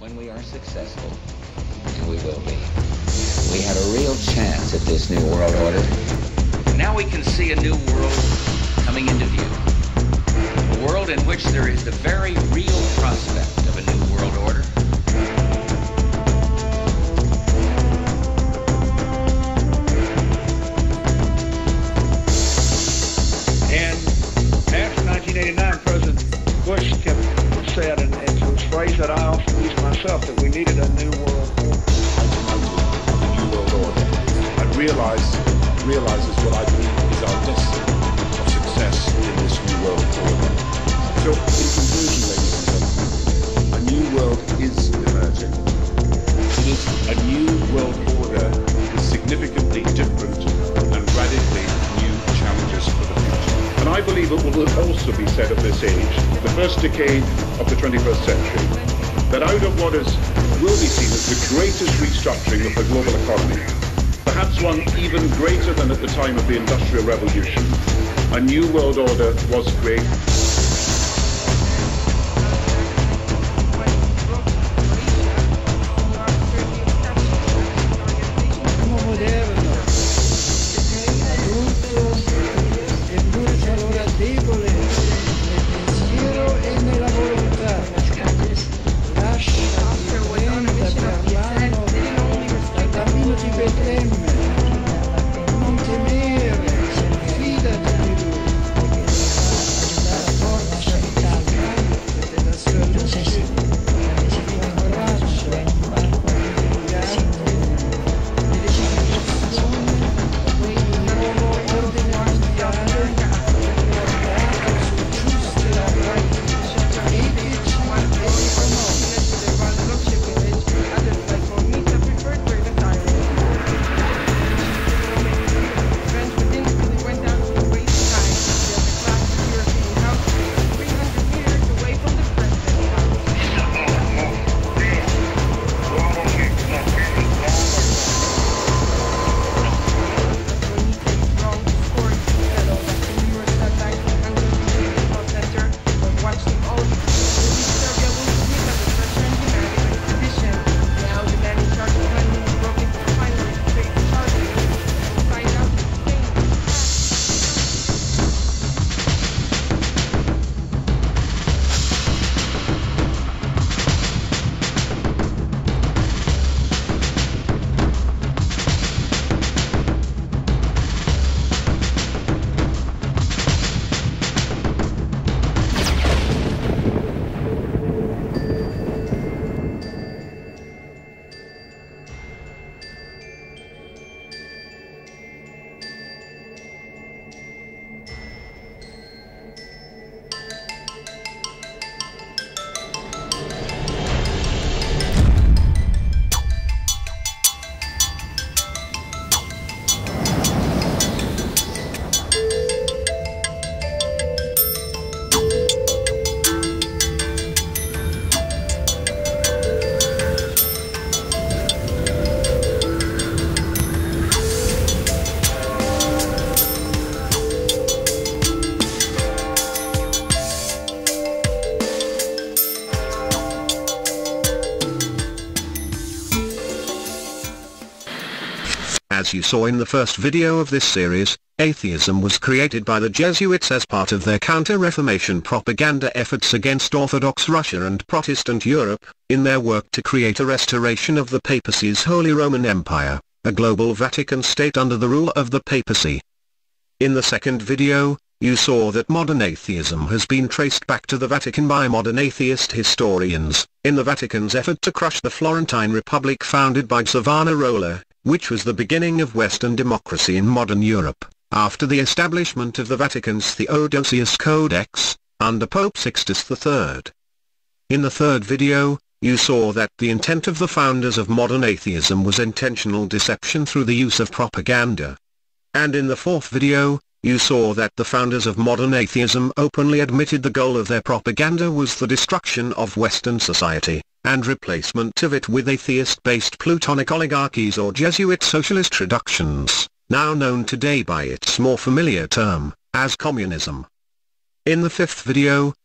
When we are successful, and we will be, we have a real chance at this new world order. Now we can see a new world coming into view. A world in which there is the very real prospect of a new world order. And after 1989, President Bush said, and it was a phrase that I often use myself, that we needed a new world order. A new world order. And realizes what I believe is our destiny of success in this new world order. So, in conclusion, ladies and gentlemen, a new world is emerging. It is a new world order with significantly different and radically new challenges for the future. And I believe it will also be said of this age, the first decade of the 21st century, that out of what will be seen as the greatest restructuring of the global economy, perhaps one even greater than at the time of the Industrial Revolution, a new world order was created. As you saw in the first video of this series, atheism was created by the Jesuits as part of their counter-Reformation propaganda efforts against Orthodox Russia and Protestant Europe, in their work to create a restoration of the papacy's Holy Roman Empire, a global Vatican-state under the rule of the papacy. In the second video, you saw that modern atheism has been traced back to the Vatican by modern atheist historians, in the Vatican's effort to crush the Florentine Republic founded by Savonarola, which was the beginning of Western democracy in modern Europe, after the establishment of the Vatican's Theodosius Codex, under Pope Sixtus III. In the third video, you saw that the intent of the founders of modern atheism was intentional deception through the use of propaganda. And in the fourth video, you saw that the founders of modern atheism openly admitted the goal of their propaganda was the destruction of Western society, and replacement of it with atheist-based plutonic oligarchies or Jesuit socialist reductions, now known today by its more familiar term, as communism. In the fifth video,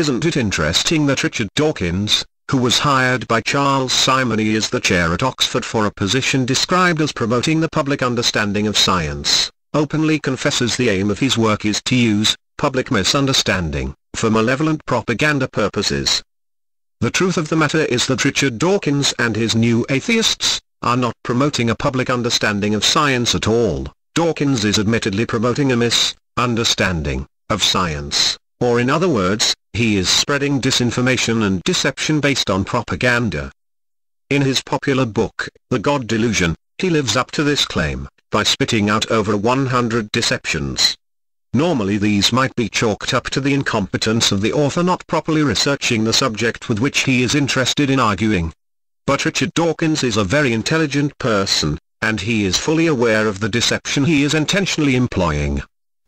Isn't it interesting that Richard Dawkins, who was hired by Charles Simonyi as the chair at Oxford for a position described as promoting the public understanding of science, openly confesses the aim of his work is to use public misunderstanding for malevolent propaganda purposes? The truth of the matter is that Richard Dawkins and his new atheists are not promoting a public understanding of science at all. Dawkins is admittedly promoting a misunderstanding of science, or in other words, he is spreading disinformation and deception based on propaganda. In his popular book, The God Delusion, he lives up to this claim by spitting out over 100 deceptions. Normally these might be chalked up to the incompetence of the author not properly researching the subject with which he is interested in arguing. But Richard Dawkins is a very intelligent person, and he is fully aware of the deception he is intentionally employing.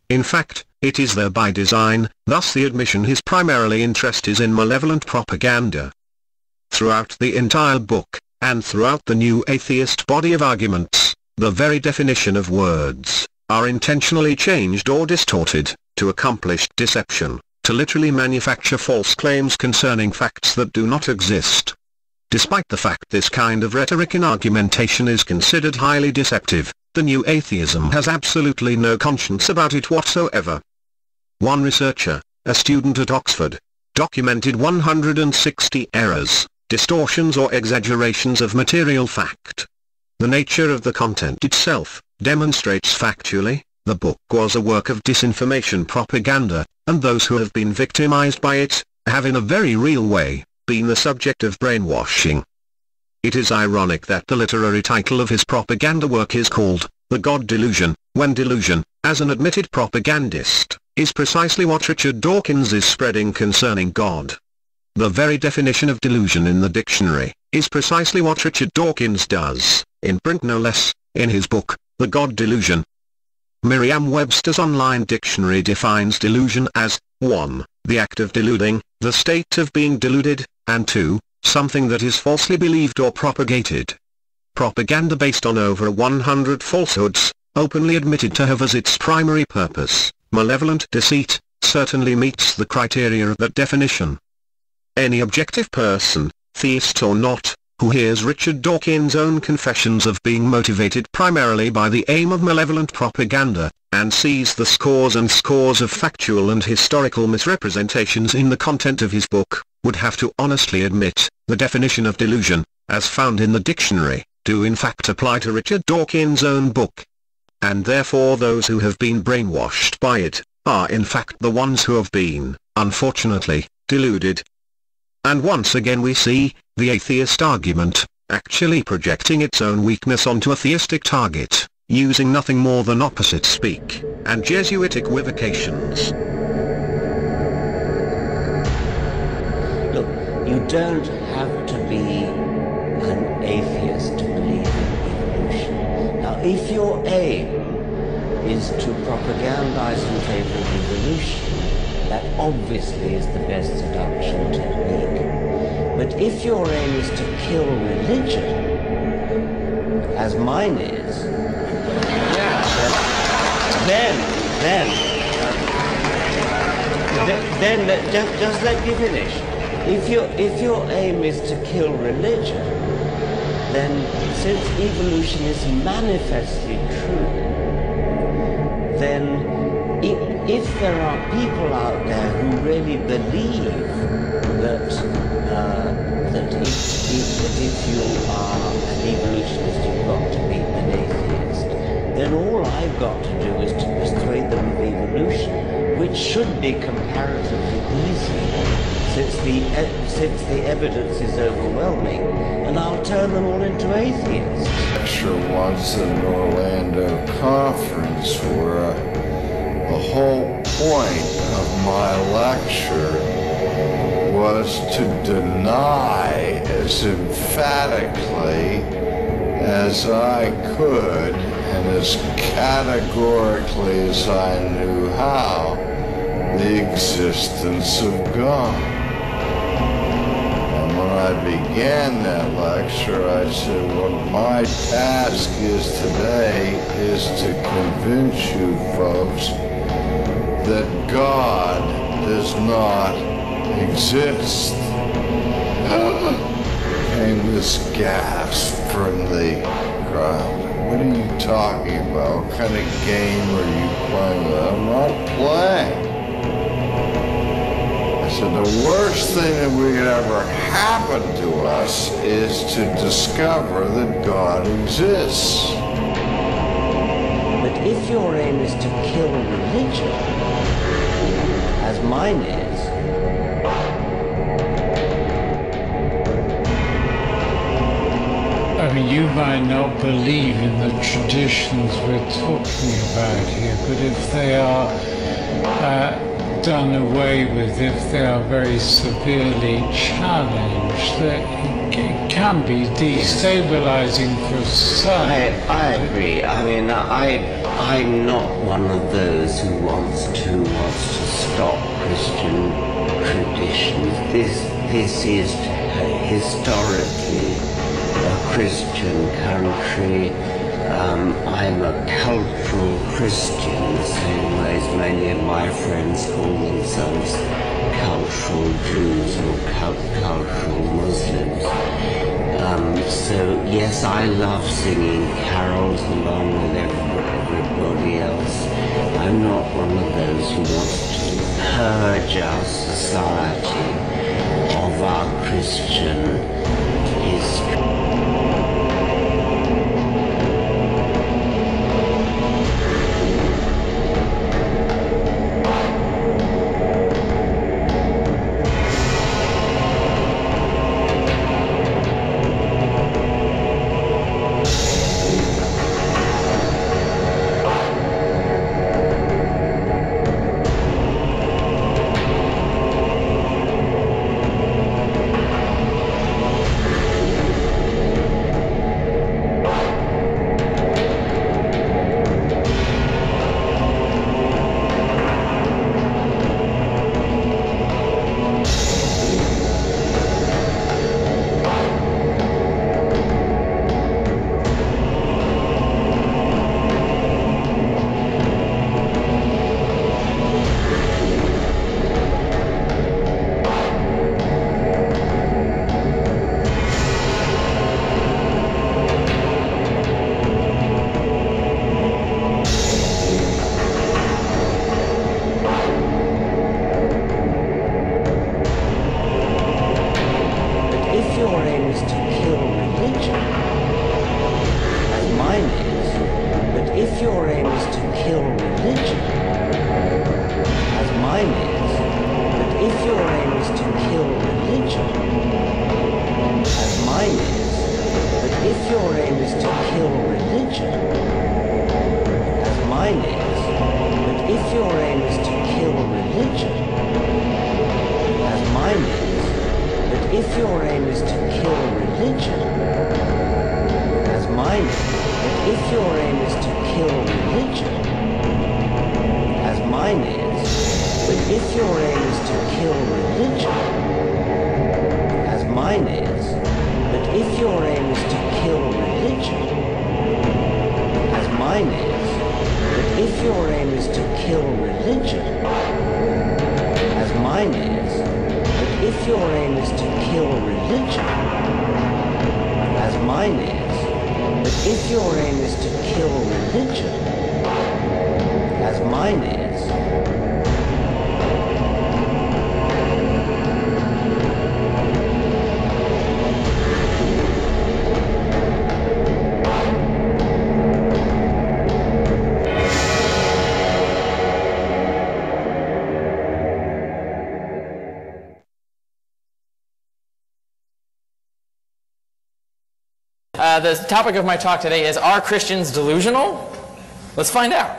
In fact, it is there by design, thus the admission his primarily interest is in malevolent propaganda. Throughout the entire book, and throughout the new atheist body of arguments, the very definition of words are intentionally changed or distorted, to accomplish deception, to literally manufacture false claims concerning facts that do not exist. Despite the fact this kind of rhetoric in argumentation is considered highly deceptive, the new atheism has absolutely no conscience about it whatsoever. One researcher, a student at Oxford, documented 160 errors, distortions or exaggerations of material fact. The nature of the content itself demonstrates factually, the book was a work of disinformation propaganda, and those who have been victimized by it, have in a very real way, been the subject of brainwashing. It is ironic that the literary title of his propaganda work is called, The God Delusion, when delusion, as an admitted propagandist, is precisely what Richard Dawkins is spreading concerning God. The very definition of delusion in the dictionary, is precisely what Richard Dawkins does, in print no less, in his book, The God Delusion. Merriam-Webster's online dictionary defines delusion as, 1. The act of deluding, the state of being deluded, and 2. Something that is falsely believed or propagated. Propaganda based on over 100 falsehoods, openly admitted to have as its primary purpose, malevolent deceit, certainly meets the criteria of that definition. Any objective person, theist or not, who hears Richard Dawkins' own confessions of being motivated primarily by the aim of malevolent propaganda, and sees the scores and scores of factual and historical misrepresentations in the content of his book, would have to honestly admit, the definition of delusion, as found in the dictionary, do in fact apply to Richard Dawkins' own book. And therefore those who have been brainwashed by it, are in fact the ones who have been, unfortunately, deluded. And once again we see, the atheist argument, actually projecting its own weakness onto a theistic target, using nothing more than opposite speak, and Jesuit equivocations. Look, you don't have to be an atheist to believe in evolution. Now, if your aim is to propagandize in favor of evolution, that obviously is the best seduction technique. But if your aim is to kill religion, as mine is, then just let me finish. If your aim is to kill religion, then since evolution is manifestly true, then if there are people out there who really believe that if you are an evolutionist, you've got to be an atheist, then all I've got to do is to persuade them of evolution, which should be comparatively easy, since the evidence is overwhelming, and I'll turn them all into atheists. Lecture once at an Orlando conference where the whole point of my lecture was to deny as emphatically as I could and as categorically as I knew how the existence of God. And when I began that lecture, I said, what my task is today is to convince you folks that God does not exist. Came this gasp from the crowd. What are you talking about? What kind of game are you playing? I'm not playing. I said, the worst thing that could ever happen to us is to discover that God exists. But if your aim is to kill religion, as mine is, I mean, you might not believe in the traditions we're talking about here, but if they are done away with, if they are very severely challenged, that it can be destabilizing for some. I agree. I mean, I'm not one of those who wants to stop Christian traditions. This is historically a Christian country. I'm a cultural Christian, the same way as many of my friends call themselves cultural Jews or cultural Muslims. So yes, I love singing carols along with everybody else. I'm not one of those who wants to purge our society of our Christian history. The topic of my talk today is, are Christians delusional? Let's find out.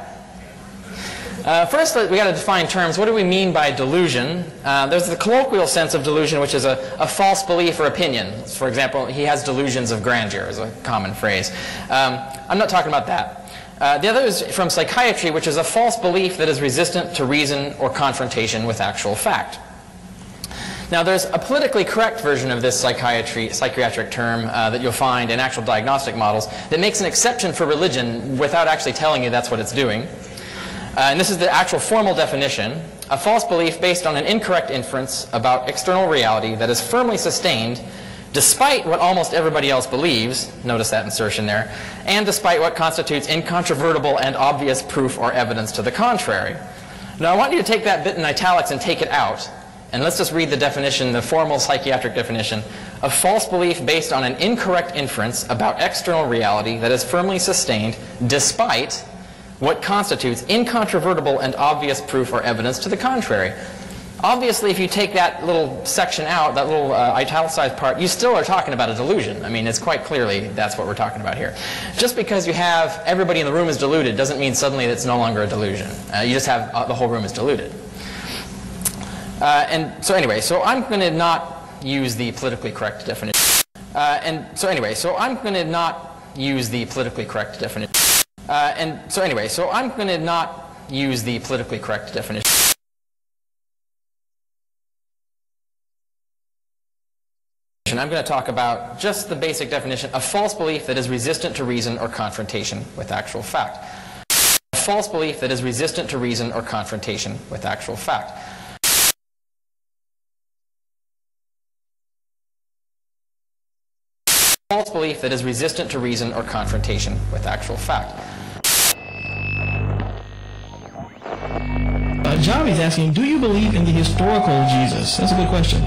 First, we got to define terms. What do we mean by delusion? There's the colloquial sense of delusion, which is a false belief or opinion. For example, he has delusions of grandeur is a common phrase. I'm not talking about that. The other is from psychiatry, which is a false belief that is resistant to reason or confrontation with actual fact. Now, there's a politically correct version of this psychiatric term that you'll find in actual diagnostic models that makes an exception for religion without actually telling you that's what it's doing. And this is the actual formal definition. a false belief based on an incorrect inference about external reality that is firmly sustained despite what almost everybody else believes, notice that insertion there, and despite what constitutes incontrovertible and obvious proof or evidence to the contrary. Now I want you to take that bit in italics and take it out, and let's just read the definition, the formal psychiatric definition. A false belief based on an incorrect inference about external reality that is firmly sustained despite what constitutes incontrovertible and obvious proof or evidence to the contrary. Obviously, if you take that little section out, that little italicized part, you still are talking about a delusion. I mean, it's quite clearly that's what we're talking about here. Just because you have everybody in the room is deluded doesn't mean suddenly it's no longer a delusion. You just have the whole room is deluded. And so anyway, so I'm going to not use the politically correct definition. I'm going to not use the politically correct definition. I'm going to talk about just the basic definition, a false belief that is resistant to reason or confrontation with actual fact. A false belief that is resistant to reason or confrontation with actual fact. False belief that is resistant to reason or confrontation with actual fact. Johnny's asking, do you believe in the historical Jesus? That's a good question.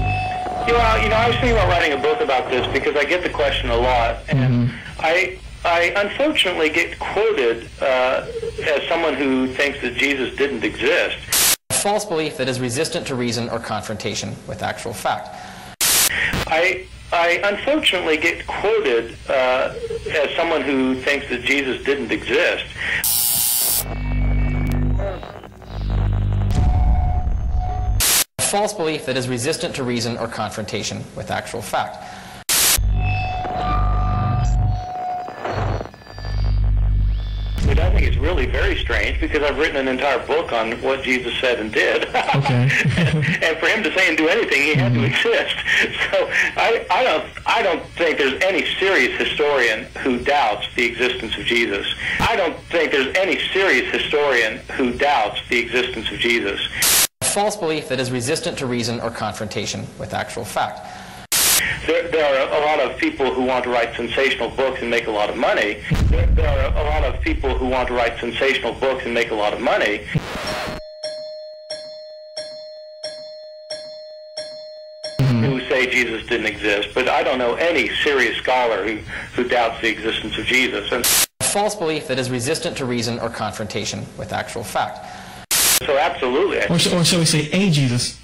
Well, you know, I was thinking about writing a book about this because I get the question a lot, and I unfortunately get quoted as someone who thinks that Jesus didn't exist. A false belief that is resistant to reason or confrontation with actual fact. I unfortunately get quoted as someone who thinks that Jesus didn't exist. A false belief that is resistant to reason or confrontation with actual fact. But I think it's really very strange because I've written an entire book on what Jesus said and did. Okay. And for him to say and do anything, he had to exist. So I don't think there's any serious historian who doubts the existence of Jesus. I don't think there's any serious historian who doubts the existence of Jesus. A false belief that is resistant to reason or confrontation with actual fact. There are a lot of people who want to write sensational books and make a lot of money. There are a lot of people who want to write sensational books and make a lot of money. Who say Jesus didn't exist, but I don't know any serious scholar who doubts the existence of Jesus. And a false belief that is resistant to reason or confrontation with actual fact. So absolutely. Or shall we say a Jesus?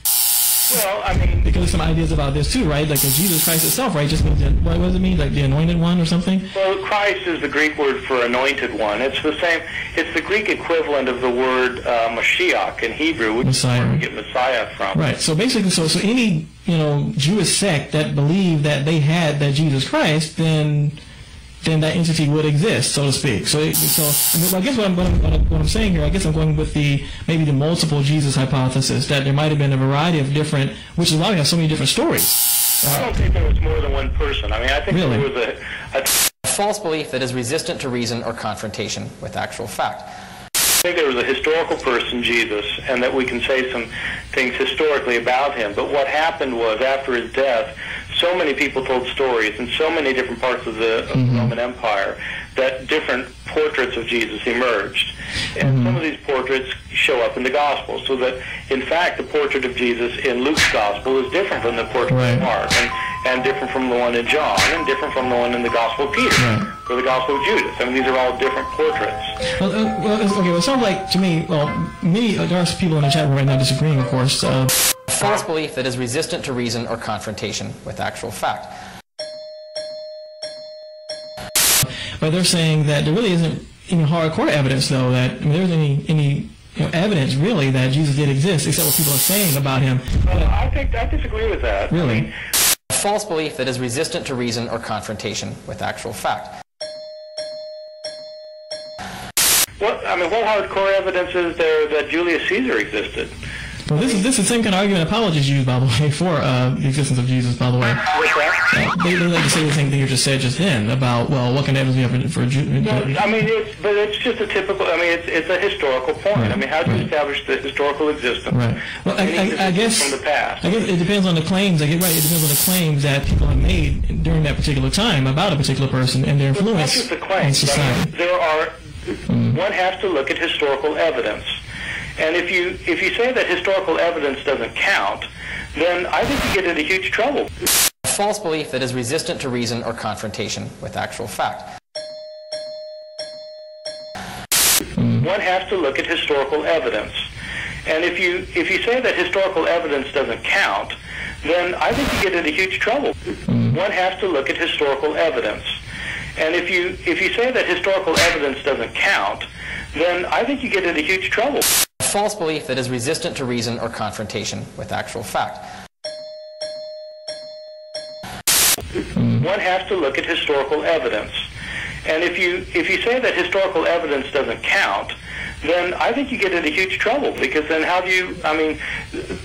Well, I mean, because there's some ideas about this too, right? Like Jesus Christ itself, right? Just means what does it mean? Like the anointed one or something? Well, Christ is the Greek word for anointed one. It's the same. It's the Greek equivalent of the word Mashiach in Hebrew, which is where we get Messiah from. Right. So basically, so any Jewish sect that believed that they had that Jesus Christ, then that entity would exist, so to speak. So I mean, I guess what I'm saying here, I guess I'm going with maybe the multiple Jesus hypothesis, that there might have been a variety of different, which is why we have so many different stories. I don't think there was more than one person. I mean, I think really? There was a false belief that is resistant to reason or confrontation with actual fact. I think there was a historical person, Jesus, and that we can say some things historically about him. But what happened was, after his death, so many people told stories in so many different parts of the Roman Empire that different portraits of Jesus emerged. And some of these portraits show up in the Gospels, so that, in fact, the portrait of Jesus in Luke's Gospel is different from the portrait of Mark, and different from the one in John, and different from the one in the Gospel of Peter, or the Gospel of Judas. I mean, these are all different portraits. Well, it sounds like, to me, there are some people in the chat room right now disagreeing, of course. A false belief that is resistant to reason or confrontation with actual fact. But they're saying that there really isn't any hardcore evidence, though, that there isn't any evidence really that Jesus did exist, except what people are saying about him. I disagree with that. Really? A false belief that is resistant to reason or confrontation with actual fact. What hardcore evidence is there that Julius Caesar existed? Well, this is the same kind of argument apologists use, by the way, for the existence of Jesus, by the way. What's that? they like to say the same thing you just said just then about, well, what can evidence be for a Jew? No, I mean, it's just a typical. I mean, it's a historical point. Right. I mean, how do you establish the historical existence? Right. Well, I guess from the past. I guess it depends on the claims. It depends on the claims that people have made during that particular time about a particular person and their influence in society. There are. One has to look at historical evidence, and if you say that historical evidence doesn't count, then I think you get into huge trouble. A false belief that is resistant to reason or confrontation with actual fact. One has to look at historical evidence, and if you say that historical evidence doesn't count, then I think you get into huge trouble. One has to look at historical evidence. And if you say that historical evidence doesn't count, then I think you get into huge trouble. A false belief that is resistant to reason or confrontation with actual fact. One has to look at historical evidence. And if you say that historical evidence doesn't count, then I think you get into huge trouble, because then how do you, I mean,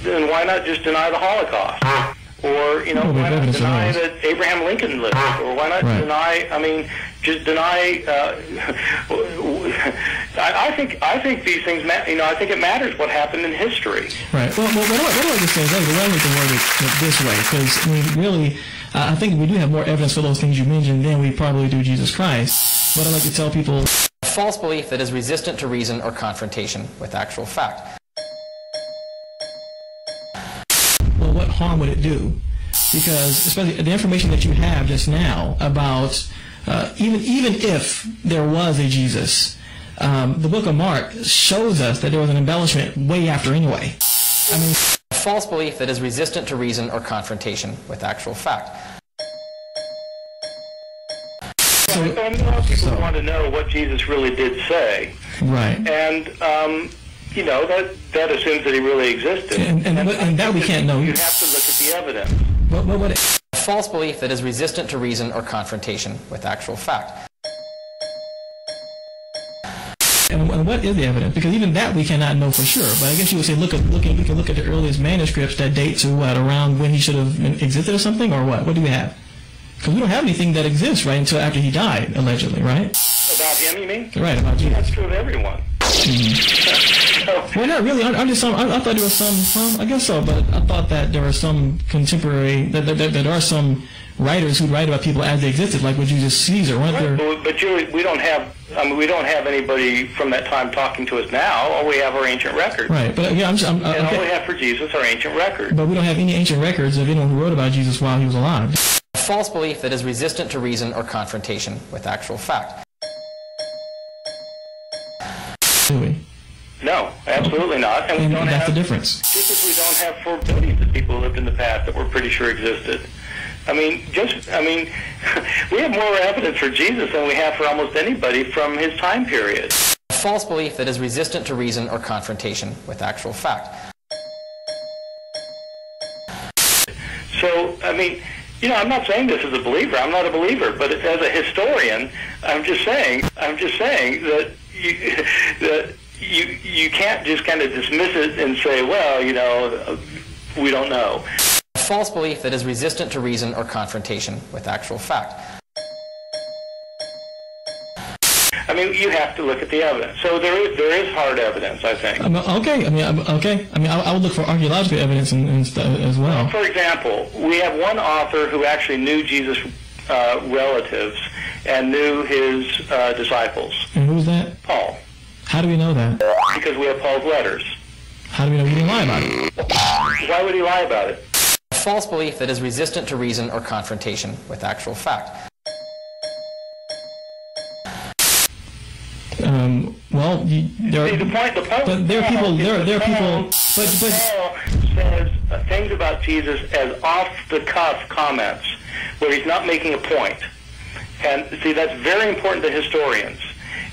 then why not just deny the Holocaust? Or, you know, why not deny that Abraham Lincoln lived? Or why not deny, I mean, just deny, I think these things, you know, I think it matters what happened in history. Right. Well, what do I just say is, the way I like to word it this way, because, I mean, really, I think we do have more evidence for those things you mentioned than we probably do Jesus Christ. But I like to tell people... A false belief that is resistant to reason or confrontation with actual fact. Well, what harm would it do? Because, especially the information that you have just now about, even if there was a Jesus, the book of Mark shows us that there was an embellishment way after anyway. I mean... A false belief that is resistant to reason or confrontation with actual fact. So, I know people want to know what Jesus really did say. Right. And, you know, that assumes that he really existed. And that we can't know. You have to look at the evidence. A false belief that is resistant to reason or confrontation with actual fact. And what is the evidence? Because even that we cannot know for sure. But I guess you would say, we can look at the earliest manuscripts that date to what, around when he should have existed or something, or what? What do we have? Because we don't have anything that exists, right, until after he died, allegedly, right? About him, you mean? Right, about Jesus. That's true of everyone. Well, not really. I thought there was some, I guess so, but I thought that there were some contemporary, that there are some writers who write about people as they existed, like with Julius Caesar, weren't there? But Julie, we don't have anybody from that time talking to us now. All we have are ancient records. Right, but yeah, and all we have for Jesus are ancient records. But we don't have any ancient records of anyone who wrote about Jesus while he was alive. A false belief that is resistant to reason or confrontation with actual fact. Do we? No, absolutely not. And we don't that's have, the difference. Just as we don't have 4 billion of people who lived in the past that we're pretty sure existed. I mean, we have more evidence for Jesus than we have for almost anybody from his time period. A false belief that is resistant to reason or confrontation with actual fact. So, I mean, you know, I'm not saying this as a believer. I'm not a believer, but as a historian, I'm just saying that you can't just kind of dismiss it and say, well, you know, we don't know. A false belief that is resistant to reason or confrontation with actual fact. I mean, you have to look at the evidence. So there is hard evidence, I think. Okay. I would look for archaeological evidence and stuff as well. For example, we have one author who actually knew Jesus' relatives and knew his disciples. And who's that? Paul. How do we know that? Because we have Paul's letters. How do we know he didn't lie about it? Why would he lie about it? A false belief that is resistant to reason or confrontation with actual fact. Well, there are people. Paul says things about Jesus as off-the-cuff comments, where he's not making a point. And see, that's very important to historians.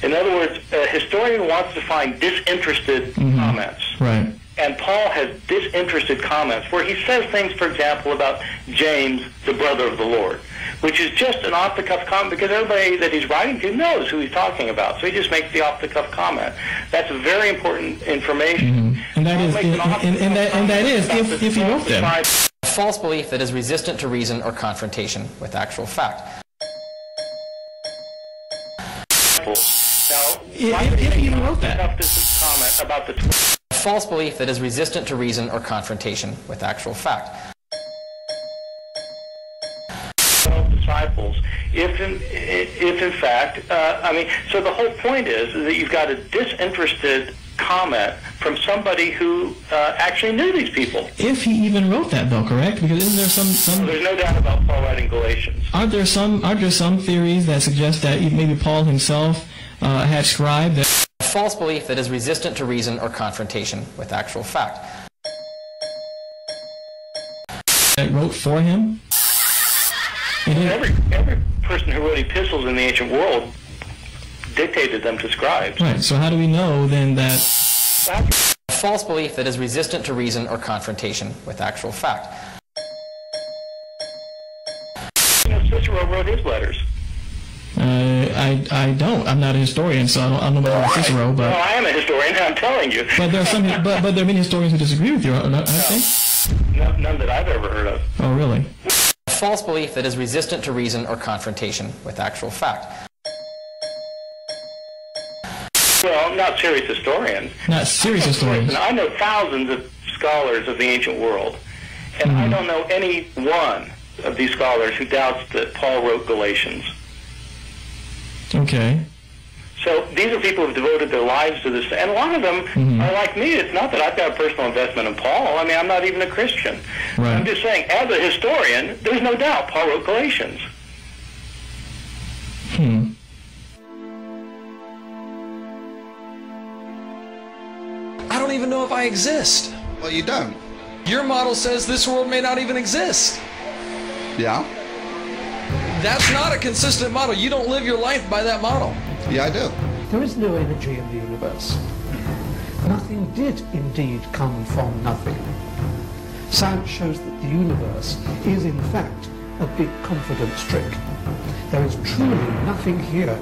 In other words, a historian wants to find disinterested comments. Right. And Paul has disinterested comments where he says things, for example, about James, the brother of the Lord, which is just an off-the-cuff comment because everybody that he's writing to knows who he's talking about. So he just makes the off-the-cuff comment. That's very important information. And that is if he wrote them. A false belief that is resistant to reason or confrontation with actual fact. Now, If he even wrote that. This is comment about the False belief that is resistant to reason or confrontation with actual fact. 12 disciples. If in fact, I mean, so the whole point is that you've got a disinterested comment from somebody who actually knew these people. If he even wrote that, though, correct? Because isn't there some There's no doubt about Paul writing Galatians. Aren't there some theories that suggest that maybe Paul himself had scribed that False belief that is resistant to reason or confrontation with actual fact. That wrote for him? Every person who wrote epistles in the ancient world dictated them to scribes. Right, so how do we know then that False belief that is resistant to reason or confrontation with actual fact. You know, Cicero wrote his letters. I don't. I'm not a historian, so I don't know about Cicero. But well, I am a historian. I'm telling you. But there are some. but there are many historians who disagree with you. I think. None that I've ever heard of. Oh, really? False belief that is resistant to reason or confrontation with actual fact. Well, not serious historians. Not serious historians. I know thousands of scholars of the ancient world, and I don't know any one of these scholars who doubts that Paul wrote Galatians. Okay. So these are people who have devoted their lives to this, and a lot of them are like me. It's not that I've got a personal investment in Paul. I mean, I'm not even a Christian. Right. I'm just saying, as a historian, there's no doubt Paul wrote Galatians. I don't even know if I exist. Well, you don't. Your model says this world may not even exist. Yeah? That's not a consistent model. You don't live your life by that model. Yeah, I do. There is no energy in the universe. Nothing did indeed come from nothing. Science shows that the universe is in fact a big confidence trick. There is truly nothing here.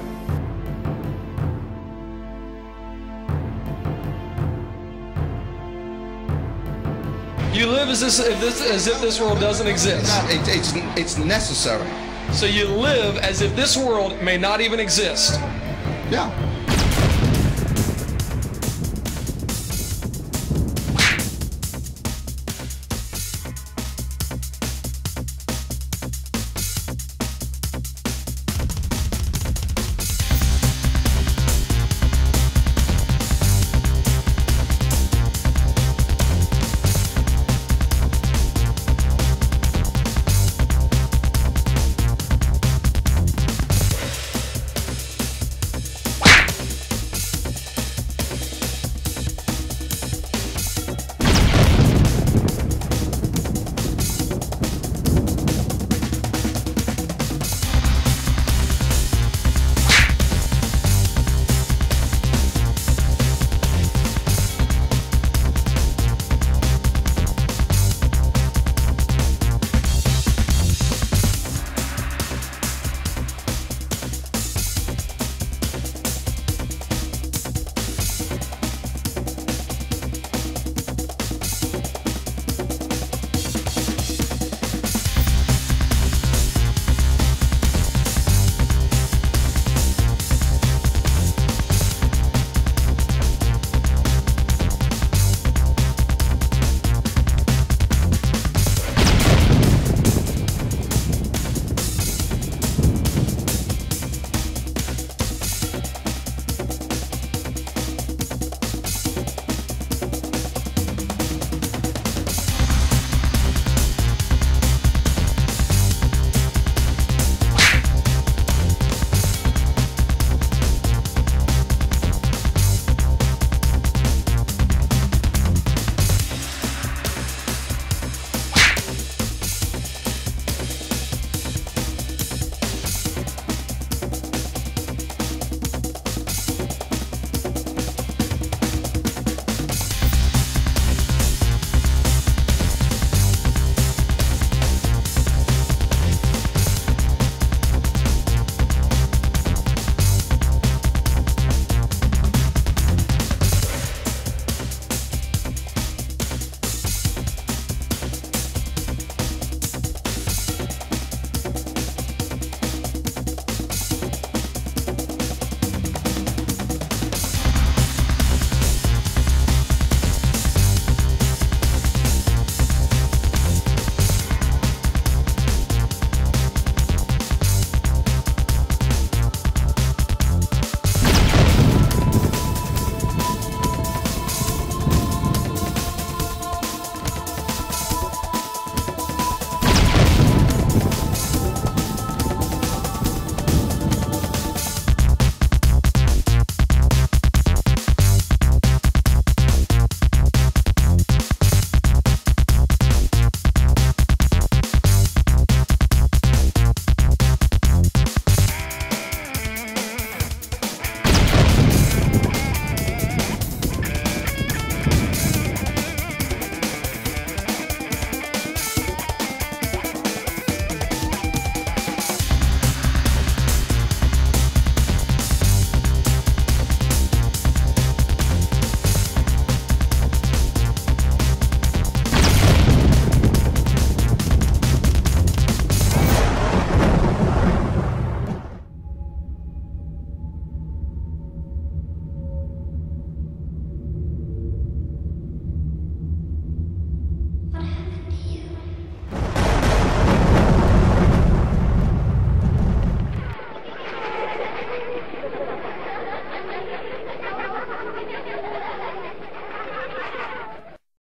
You live as if this world doesn't exist. It's necessary. So you live as if this world may not even exist. Yeah.